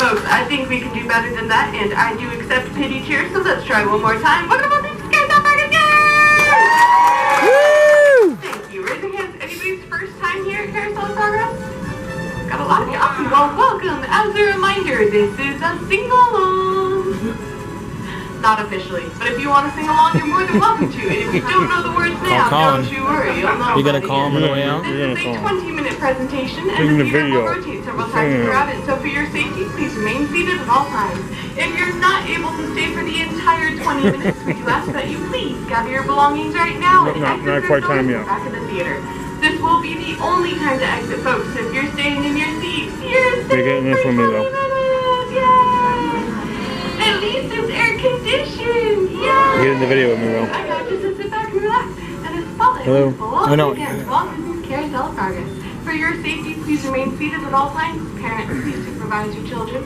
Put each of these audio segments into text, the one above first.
folks, I think we can do better than that, and I do accept pity cheers, so let's try one more time. What about these Carousel Park again? Woo! Thank you. Raising hands, anybody's first time here at Carousel Progress? Got a lot of you. Awesome. Well, welcome. As a reminder, this is a sing-along. Not officially, but if you want to sing along, you're more than welcome to. And if you don't know the words now, don't you worry, you'll know. You gonna call him on the way out? This is a 20-minute presentation, and the theater will rotate several times throughout it. So for your safety, please remain seated at all times. If you're not able to stay for the entire 20 minutes, we do ask that you please gather your belongings right now and exit your building back of the theater. This will be the only time to exit, folks. If you're staying in your seats, you're staying for 20 minutes. Yay! At least it's air conditioned. Yeah. Get in the video with me, Will. I got you to sit back and relax. And it's Walt. Hello. Oh no. Walt, this is Carousel Progress. For your safety, please remain seated at all times. Parents, please supervise your children.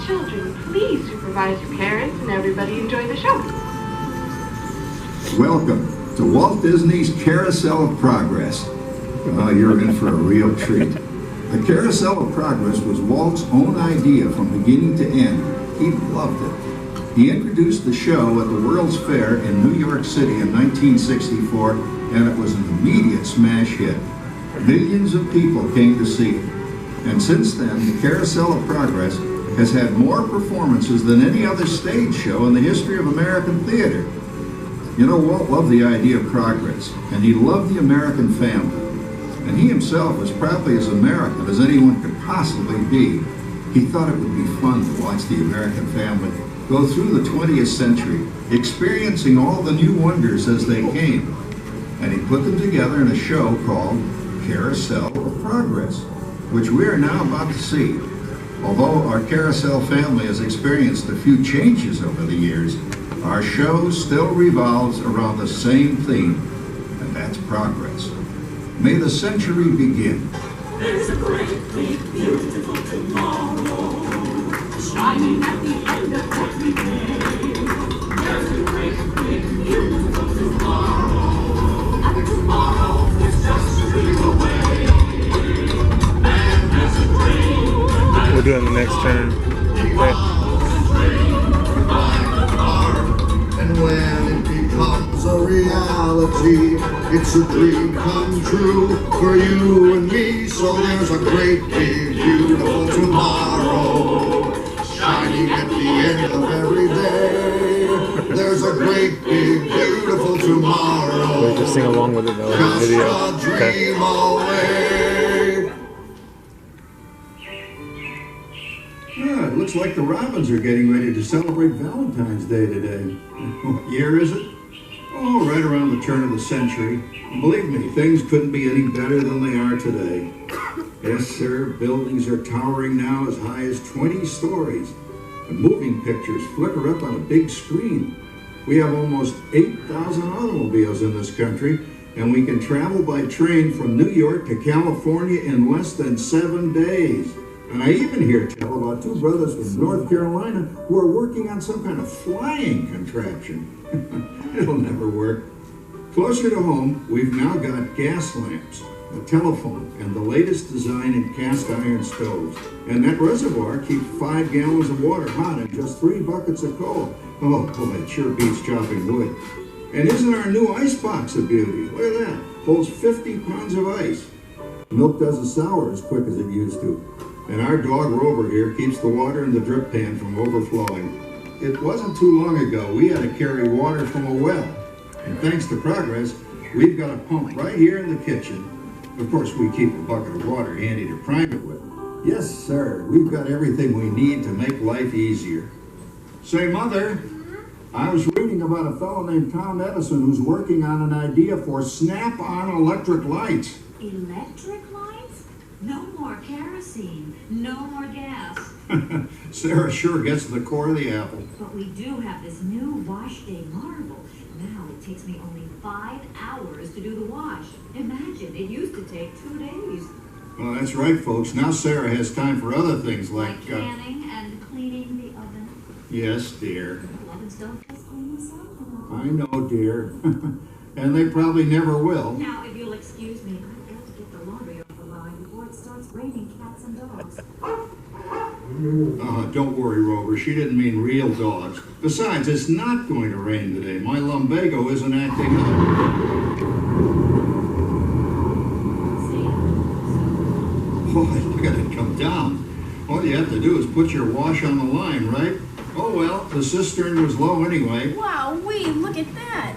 Children, please supervise your parents, and everybody enjoy the show. Welcome to Walt Disney's Carousel of Progress. You're in for a real treat. The Carousel of Progress was Walt's own idea from beginning to end. He loved it. He introduced the show at the World's Fair in New York City in 1964, and it was an immediate smash hit. Millions of people came to see it. And since then, the Carousel of Progress has had more performances than any other stage show in the history of American theater. You know, Walt loved the idea of progress, and he loved the American family. And he himself was probably as American as anyone could possibly be. He thought it would be fun to watch the American family go through the 20th century, experiencing all the new wonders as they came. And he put them together in a show called Carousel of Progress, which we are now about to see. Although our Carousel family has experienced a few changes over the years, our show still revolves around the same theme, and that's progress. May the century begin. There's a great, big, beautiful tomorrow, shining at the end of every day. There's a great, big, beautiful tomorrow, and tomorrow is just a dream away. Man has a dream. We're doing the next turn. And when it becomes a reality, it's a dream come true for you and me. So there's a great, big, beautiful tomorrow, shining at the end of every day. There's a great, big, beautiful tomorrow. We'll just sing along with it though in the video. Just a dream away. Yeah, it looks like the Robins are getting ready to celebrate Valentine's Day today. What year is it? Oh, right around the turn of the century. Believe me, things couldn't be any better than they are today. Yes, sir, buildings are towering now as high as 20 stories. And moving pictures flicker up on a big screen. We have almost 8,000 automobiles in this country, and we can travel by train from New York to California in less than 7 days. And I even hear tell about two brothers from North Carolina who are working on some kind of flying contraption. It'll never work. Closer to home, we've now got gas lamps, a telephone, and the latest design in cast iron stoves. And that reservoir keeps 5 gallons of water hot and just 3 buckets of coal. Oh boy, it sure beats chopping wood. And isn't our new ice box a beauty? Look at that. Holds 50 pounds of ice. Milk doesn't sour as quick as it used to. And our dog Rover here keeps the water in the drip pan from overflowing. It wasn't too long ago we had to carry water from a well. And thanks to progress, we've got a pump right here in the kitchen. Of course, we keep a bucket of water handy to prime it with. Yes, sir, we've got everything we need to make life easier. Say, Mother, I was reading about a fellow named Tom Edison who's working on an idea for snap-on electric lights. Electric lights? No more kerosene, no more gas. Sarah sure gets to the core of the apple. But we do have this new wash day marvel. Now it takes me only 5 hours to do the wash. Imagine, it used to take 2 days. Well, that's right, folks. Now Sarah has time for other things like canning and cleaning the oven. Yes, dear. The ovens don't just clean themselves. I know, dear. And they probably never will. Now, if you'll excuse me, I've got to get the laundry off the line before it starts raining cats and dogs. Don't worry, Rover. She didn't mean real dogs. Besides, it's not going to rain today. My lumbago isn't acting up. Boy, look at it come down. All you have to do is put your wash on the line, right? Oh well, the cistern was low anyway. Wow, look at that.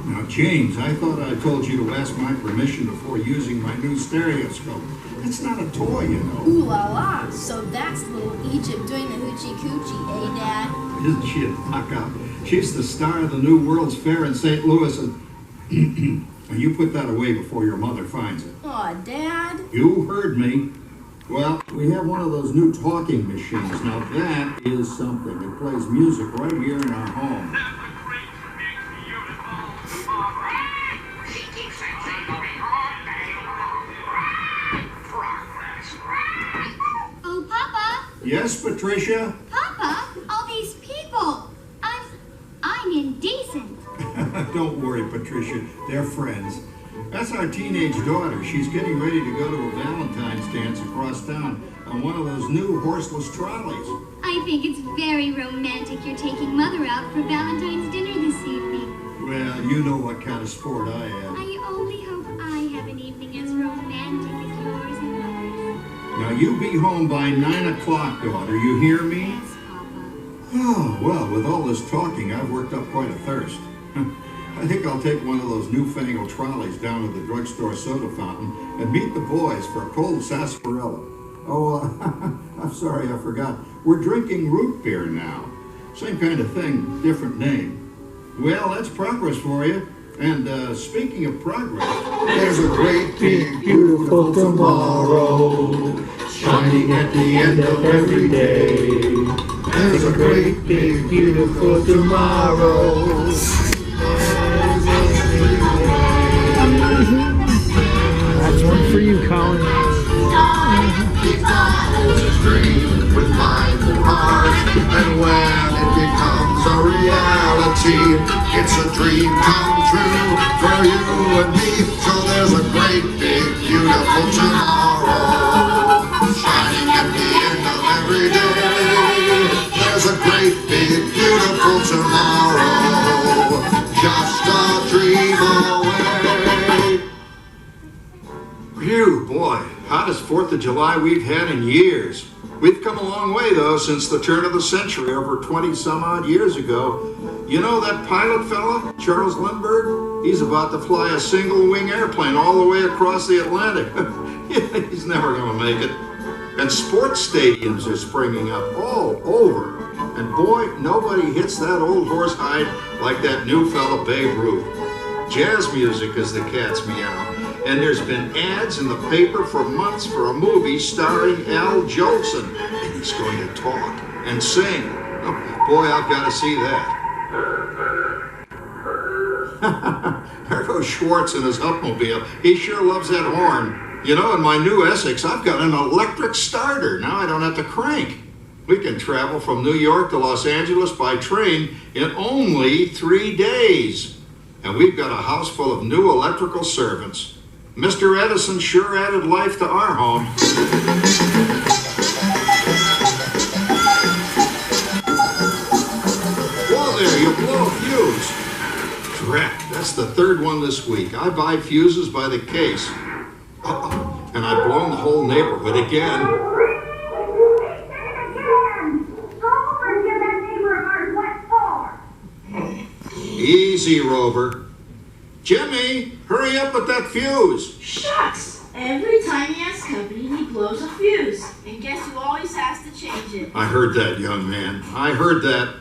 Now, James, I thought I told you to ask my permission before using my new stereoscope. It's not a toy, you know. Ooh la la. So that's little Egypt doing the hoochie coochie, eh, Dad? Isn't she a knockout? She's the star of the new World's Fair in St. Louis, and you put that away before your mother finds it. Aw, Dad. You heard me. Well, we have one of those new talking machines. Now that is something. It plays music right here in our home. Oh, Papa. Yes, Patricia? Papa, all these people. I'm indecent. Don't worry, Patricia. They're friends. That's our teenage daughter. She's getting ready to go to a Valentine's dance across town on one of those new horseless trolleys. I think it's very romantic you're taking Mother out for Valentine's dinner this evening. Well, you know what kind of sport I am. I only hope I have an evening as romantic as yours and Mother's. Now, you be home by 9 o'clock, daughter. You hear me? Yes, Papa. Oh, well, with all this talking, I've worked up quite a thirst. I think I'll take one of those newfangled trolleys down to the drugstore soda fountain and meet the boys for a cold sarsaparilla. Oh, I'm sorry, I forgot. We're drinking root beer now. Same kind of thing, different name. Well, that's progress for you. And speaking of progress, There's a great big beautiful tomorrow shining at the end of every day. There's a great big beautiful tomorrow. That's one for you, Colin. With mind and heart, and when it becomes a reality, it's a dream come true for you and me. So there's a great big beautiful tomorrow shining at the end of every day. There's a great big beautiful tomorrow, just a dream away. phew, boy, hottest 4th of July we've had in years. We've come a long way, though, since the turn of the century, over 20-some-odd years ago. You know that pilot fella, Charles Lindbergh? He's about to fly a single-wing airplane all the way across the Atlantic. Yeah, he's never going to make it. And sports stadiums are springing up all over. And boy, nobody hits that old horsehide like that new fella Babe Ruth. Jazz music is the cat's meow. And there's been ads in the paper for months for a movie starring Al Jolson. And he's going to talk and sing. Oh, boy, I've got to see that. There goes Schwartz in his Upmobile. He sure loves that horn. You know, in my new Essex, I've got an electric starter. Now I don't have to crank. We can travel from New York to Los Angeles by train in only 3 days. And we've got a house full of new electrical servants. Mr. Edison sure added life to our home. Whoa there, you blow a fuse. Drat, that's the 3rd one this week. I buy fuses by the case. Uh-oh, and I've blown the whole neighborhood again. Easy, Rover. Jimmy, hurry up with that fuse. Shucks! Every time he has company, he blows a fuse. And guess who always has to change it? I heard that, young man. I heard that.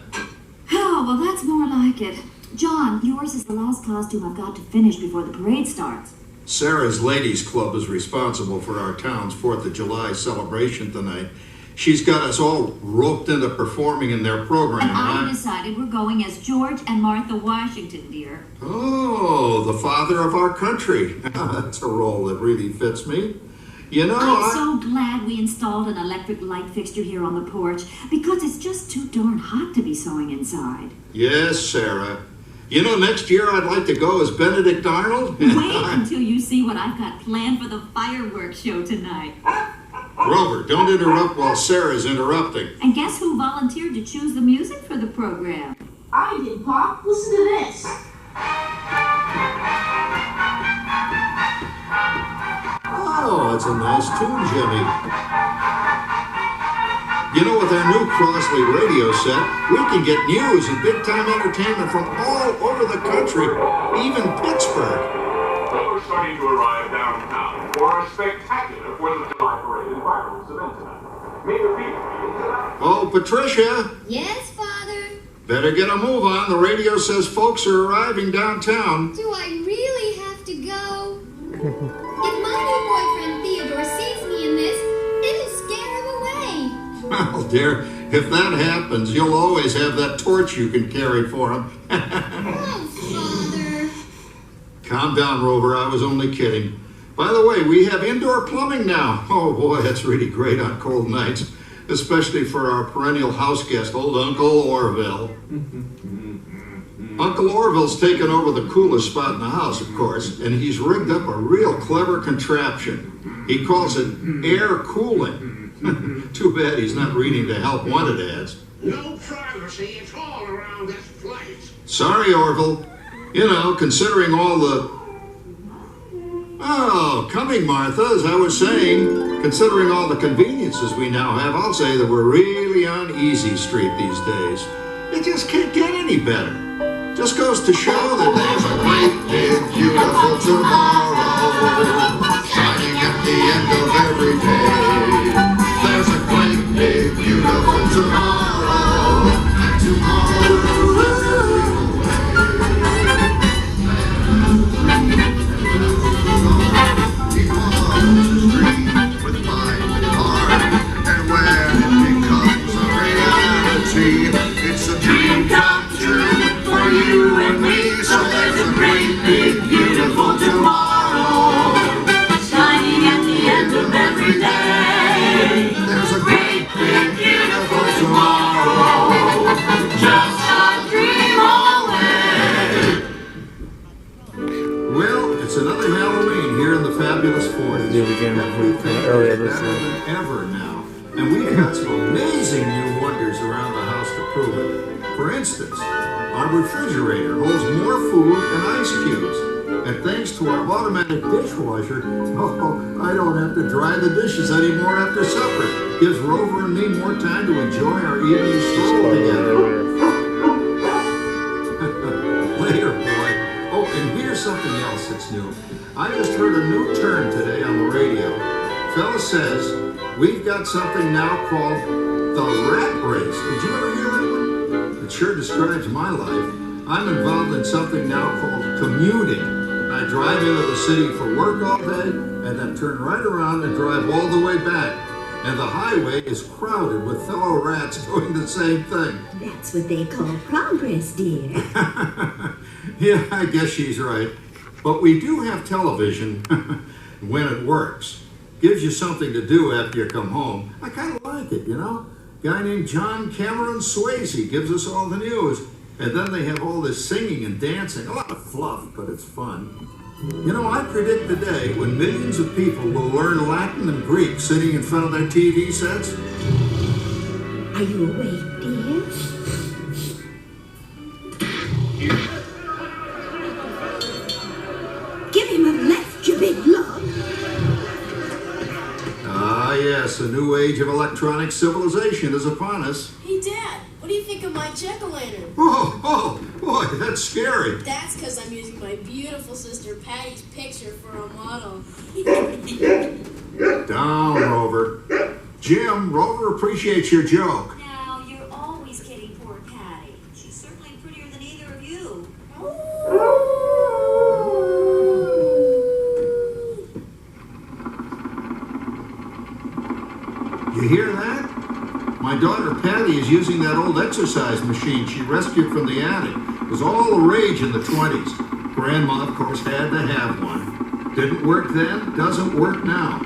Oh, well, that's more like it. John, yours is the last costume I've got to finish before the parade starts. Sarah's Ladies Club is responsible for our town's 4th of July celebration tonight. She's got us all roped into performing in their program. And I decided we're going as George and Martha Washington, dear. Oh, the father of our country. That's a role that really fits me. You know, I'm so glad we installed an electric light fixture here on the porch, because it's just too darn hot to be sewing inside. Yes, Sarah. You know, next year I'd like to go as Benedict Arnold. Wait until you see what I've got planned for the fireworks show tonight. Grover, don't interrupt while Sarah's interrupting. And guess who volunteered to choose the music for the program? I did, Pop. Listen to this. Oh, that's a nice tune, Jimmy. You know, with our new Crossley radio set, we can get news and big-time entertainment from all over the country, even Pittsburgh. We're starting to arrive downtown for a spectacular 4th of July parade and fireworks event tonight. Meet the people. Oh, Patricia, Yes, Father? better get a move on. The radio says folks are arriving downtown. Do I really have to go? If my new boyfriend Theodore sees me in this, it'll scare him away. Well, dear, if that happens, you'll always have that torch you can carry for him. Oh, Father. Calm down, Rover. I was only kidding. By the way, we have indoor plumbing now. Oh, boy, that's really great on cold nights, especially for our perennial house guest, old Uncle Orville. Uncle Orville's taken over the coolest spot in the house, of course, and he's rigged up a real clever contraption. He calls it air cooling. Too bad he's not reading the help wanted ads. No privacy at all around this place. Sorry, Orville. You know, considering all the... Oh, coming, Martha, as I was saying, considering all the conveniences we now have, I'll say that we're really on easy street these days. It just can't get any better. Just goes to show that there's a great big Beautiful tomorrow, shining at the end of every day. There's a great big beautiful tomorrow, and tomorrow is every way. With mind and heart, and when it becomes a reality, it's a dream come true for you and me. So there's a great big beautiful tomorrow, Shining at the end of every day. there's a great big beautiful tomorrow. Just a dream away. Well, it's another Halloween here in the fabulous Fort. Do it again earlier this Better year. than ever now. And we've got some amazing new wonders around the house to prove it. For instance, our refrigerator holds more food and ice cubes. And thanks to our automatic dishwasher, oh, I don't have to dry the dishes anymore after supper. Gives Rover and me more time to enjoy our evening stroll together. Later, boy. Oh, and here's something else that's new. I just heard a new term today on the radio. Fella says we've got something now called the rat race. Did you ever hear that one? It sure describes my life. I'm involved in something now called commuting. I drive into the city for work all day and then turn right around and drive all the way back. And the highway is crowded with fellow rats doing the same thing. That's what they call progress, dear. Yeah, I guess she's right. But we do have television when it works. Gives you something to do after you come home. I kind of like it, you know? Guy named John Cameron Swayze gives us all the news. And then they have all this singing and dancing. A lot of fluff, but it's fun. You know, I predict the day when millions of people will learn Latin and Greek sitting in front of their TV sets. Are you awake, dear? Give him a left, you big lug. Ah, yes, a new age of electronic civilization is upon us. Hey, Dad, what do you think of my jack-o'-lantern? Oh, boy, that's scary. That's because I'm using my beautiful sister Patty's picture for a model. Down, Rover. Jim, Rover appreciates your joke. Now, you're always kidding poor Patty. She's certainly prettier than either of you. You hear that? My daughter Patty is using that old exercise machine she rescued from the attic. It was all the rage in the 20s. Grandma, of course, had to have one. Didn't work then, doesn't work now.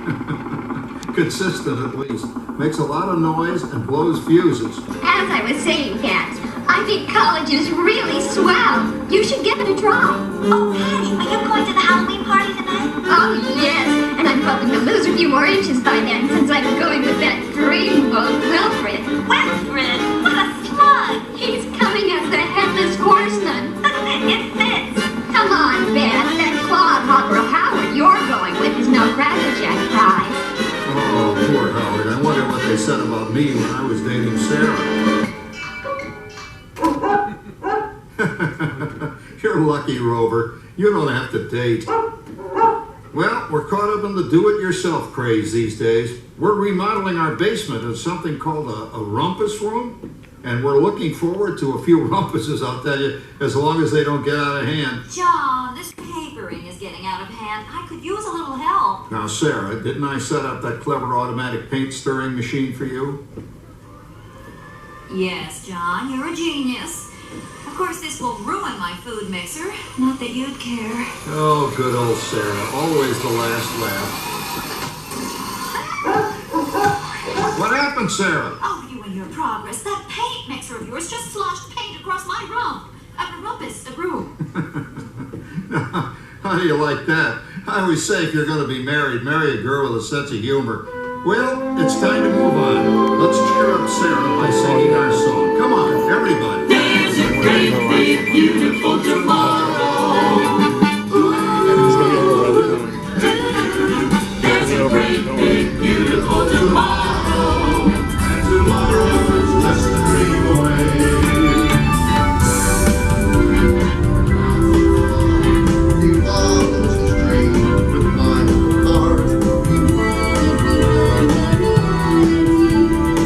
Consistent at least. Makes a lot of noise and blows fuses. As I was saying, Kat, I think college is really swell. You should give it a try. Oh, Patty, are you going to the Halloween party tonight? Oh, yes. And I'm hoping to lose a few more inches by then, since I'm going with that dreamboat Wilfred. Wilfred, what a slug! He's coming as the headless horseman. It fits! Come on, Beth. That clodhopper Howard you're going with is no crackerjack prize. Oh, poor Howard. I wonder what they said about me when I was dating Sarah. You're lucky, Rover. You don't have to date. Well, we're caught up in the do-it-yourself craze these days. We're remodeling our basement as something called a rumpus room. And we're looking forward to a few rumpuses, I'll tell you, as long as they don't get out of hand. John, this papering is getting out of hand. I could use a little help. Now, Sarah, didn't I set up that clever automatic paint stirring machine for you? Yes, John, you're a genius. Of course, this will ruin my food mixer. Not that you'd care. Oh, good old Sarah. Always the last laugh. What happened, Sarah? Oh, you and your progress. That paint mixer of yours just sloshed paint across my rump. A rumpus, a room. How do you like that? I always say if you're going to be married, marry a girl with a sense of humor. Well, it's time to move on. Let's cheer up Sarah by singing our song. Come on, everybody. There's a great big beautiful tomorrow. There's a great big beautiful tomorrow. And tomorrow's just a dream away. He follows his dream with my heart.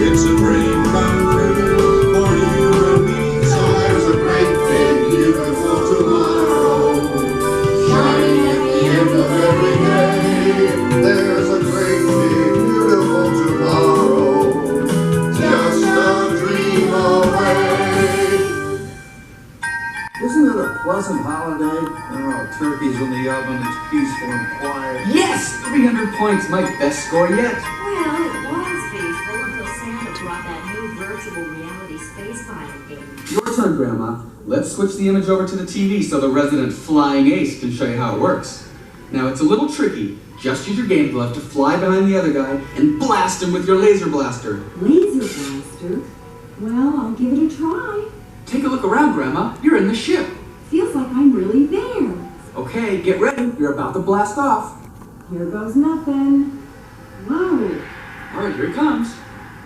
It's a dream come true for you and me. So there's a great big beautiful tomorrow, shining at the end of every day. There's a great big beautiful tomorrow, just a dream away. Isn't it a pleasant holiday? Oh, turkey's in the oven, it's peaceful and quiet. Yes! 300 points, my best score yet. Well, it was peaceful until Santa brought that new virtual reality space pilot game. Your turn, Grandma. Let's switch the image over to the TV so the resident flying ace can show you how it works. Now, it's a little tricky. Just use your game glove to fly behind the other guy and blast him with your laser blaster. Laser blaster? Well, I'll give it a try. Take a look around, Grandma. You're in the ship. Feels like I'm really there. Okay, get ready. You're about to blast off. Here goes nothing. Whoa. All right, here he comes.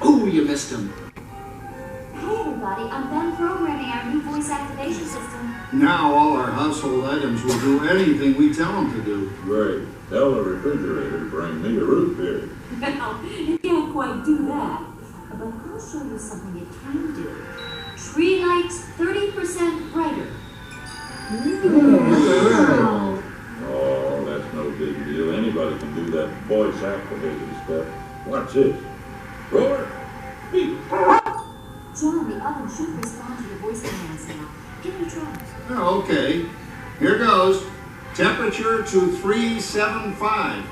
Oh, you missed him. Hey, everybody, I'm done programming our new voice activation system. Now all our household items will do anything we tell them to do. Great. Tell the refrigerator to bring me a root beer. Well, it can't quite do that. But I'll show you something it can do. Tree lights 30% brighter. Wow. Oh, that's no big deal. Anybody can do that voice activated stuff. Watch this. Roar! Beep! John, the oven should respond to your voice commands now. Give it a try. Oh, okay. Here goes. Temperature to 375.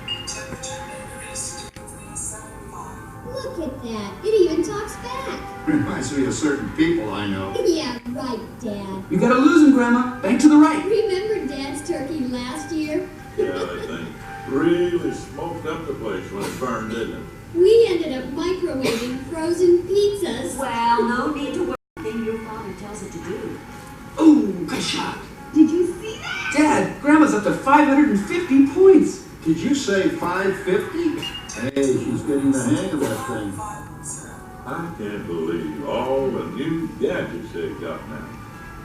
Look at that. It even talks back. Reminds me of certain people I know. Yeah, right, Dad. You gotta lose him, Grandma. Bank to the right. Remember Dad's turkey last year? Yeah, that thing really smoked up the place when it burned, didn't it? We ended up microwaving frozen pizzas. Well, no need to worry. Anything your father tells it to do. Ooh, good shot. Did you see that? Dad, Grandma's up to 550 points. Did you say 550? Hey, she's getting the hang of that thing. I can't believe all the new gadgets they've got now.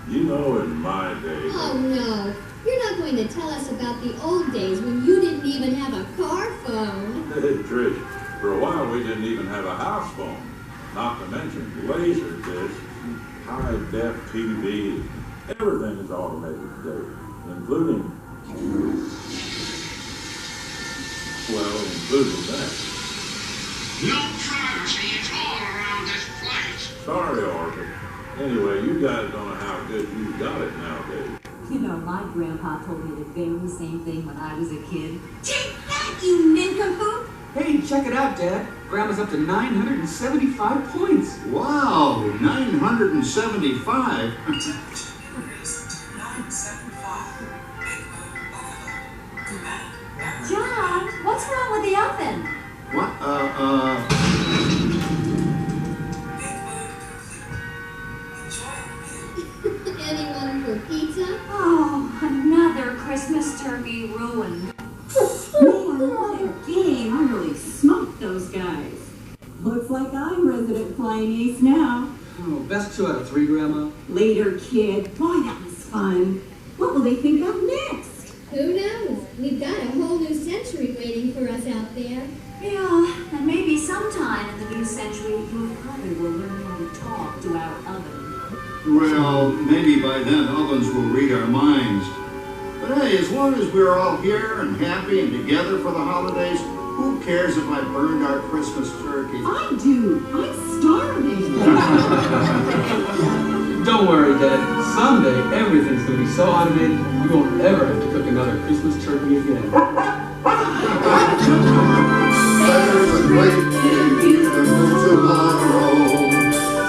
You know, in my day... Oh, no. You're not going to tell us about the old days when you didn't even have a car phone. Hey, Trish, for a while we didn't even have a house phone. Not to mention laser discs, high-def TV. Everything is automated today, including... Well, including that. No privacy at all around this place. Sorry, Arthur. Anyway, you guys don't know how good you got it nowadays. You know, my grandpa told me the very same thing when I was a kid. Take that, you nincompoop! Hey, check it out, Dad. Grandma's up to 975 points. Wow, 975? John, what's wrong Anyone for pizza? Oh, another Christmas turkey ruined. Man, what a game. I really smoked those guys. Looks like I'm resident flying ace now. Oh, best 2 out of 3, Grandma. Later, kid. Boy, that was fun. What will they think of next? Who knows? We've got a whole new century waiting for us out there. Yeah, and maybe sometime in the new century, you probably will learn how to talk to our oven. Well, maybe by then ovens will read our minds. But hey, as long as we're all here and happy and together for the holidays, who cares if I burned our Christmas turkey? I do. I'm starving. Don't worry, Dad. Someday, everything's going to be so automated, you won't ever have to cook another Christmas turkey again. There's a great big beautiful tomorrow,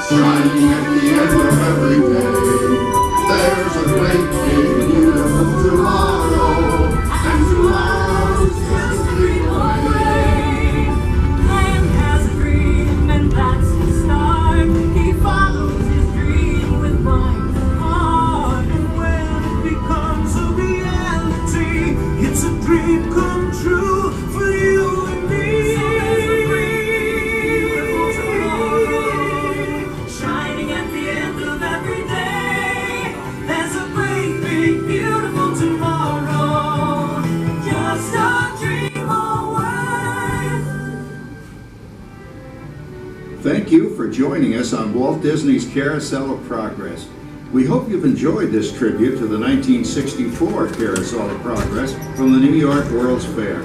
shining at the end of every day. There's a great big beautiful tomorrow, and tomorrow's just a dream away. Man has a dream, and that's the start. He follows his dream with mind and heart. And when it becomes a reality, it's a dream come true for you and me. Shining at the end of every day, there's a great big beautiful tomorrow, just a dream away. Thank you for joining us on Walt Disney's Carousel of Progress. We hope you've enjoyed this tribute to the 1964 Carousel of Progress from the New York World's Fair.